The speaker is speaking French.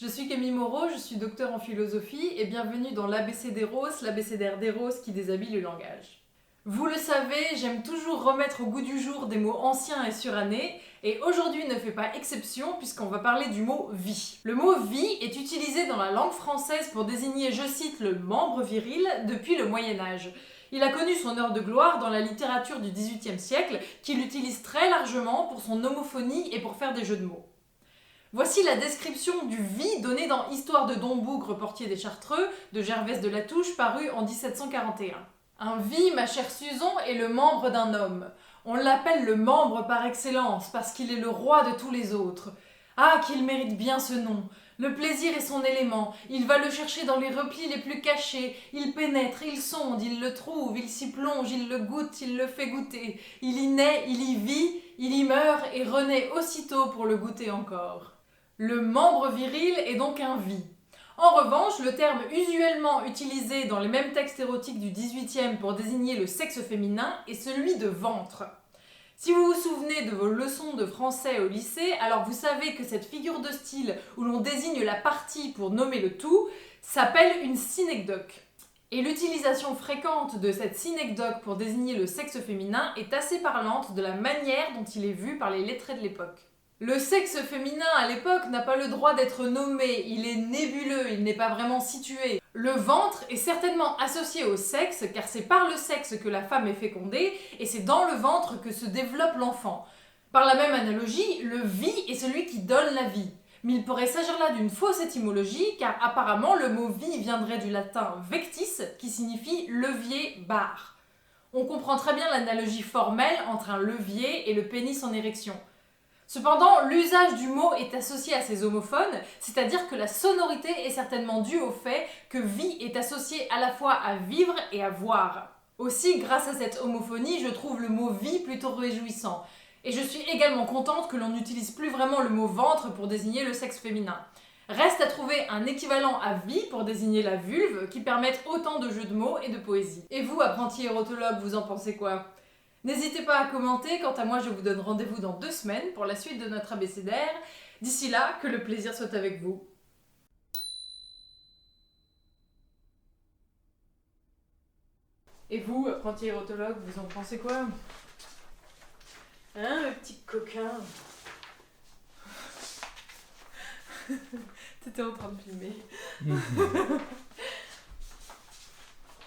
Je suis Camille Moreau, je suis docteur en philosophie et bienvenue dans l'ABC des roses, l'abécédaire des roses qui déshabille le langage. Vous le savez, j'aime toujours remettre au goût du jour des mots anciens et surannés, et aujourd'hui ne fait pas exception puisqu'on va parler du mot vie. Le mot vie est utilisé dans la langue française pour désigner, je cite, le membre viril depuis le Moyen-Âge. Il a connu son heure de gloire dans la littérature du XVIIIe siècle, qui l'utilise très largement pour son homophonie et pour faire des jeux de mots. Voici la description du vie donnée dans Histoire de Don Bougre, portier des Chartreux, de Gervaise de Latouche, paru en 1741. Un vie, ma chère Suzon, est le membre d'un homme. On l'appelle le membre par excellence, parce qu'il est le roi de tous les autres. Ah, qu'il mérite bien ce nom! Le plaisir est son élément, il va le chercher dans les replis les plus cachés, il pénètre, il sonde, il le trouve, il s'y plonge, il le goûte, il le fait goûter. Il y naît, il y vit, il y meurt et renaît aussitôt pour le goûter encore. Le membre viril est donc un vie. En revanche, le terme usuellement utilisé dans les mêmes textes érotiques du XVIIIe pour désigner le sexe féminin est celui de ventre. Si vous vous souvenez de vos leçons de français au lycée, alors vous savez que cette figure de style où l'on désigne la partie pour nommer le tout s'appelle une synecdoque. Et l'utilisation fréquente de cette synecdoque pour désigner le sexe féminin est assez parlante de la manière dont il est vu par les lettrés de l'époque. Le sexe féminin à l'époque n'a pas le droit d'être nommé, il est nébuleux, il n'est pas vraiment situé. Le ventre est certainement associé au sexe car c'est par le sexe que la femme est fécondée et c'est dans le ventre que se développe l'enfant. Par la même analogie, le vie est celui qui donne la vie. Mais il pourrait s'agir là d'une fausse étymologie car apparemment le mot vie viendrait du latin vectis qui signifie levier, barre. On comprend très bien l'analogie formelle entre un levier et le pénis en érection. Cependant, l'usage du mot est associé à ces homophones, c'est-à-dire que la sonorité est certainement due au fait que vie est associé à la fois à vivre et à voir. Aussi, grâce à cette homophonie, je trouve le mot vie plutôt réjouissant. Et je suis également contente que l'on n'utilise plus vraiment le mot ventre pour désigner le sexe féminin. Reste à trouver un équivalent à vie pour désigner la vulve qui permette autant de jeux de mots et de poésie. Et vous, apprenti érotologue, vous en pensez quoi ? N'hésitez pas à commenter, quant à moi je vous donne rendez-vous dans 2 semaines pour la suite de notre abécédaire. D'ici là, que le plaisir soit avec vous. Et vous, apprenti érotologue, vous en pensez quoi ? Hein, le petit coquin ? T'étais en train de filmer.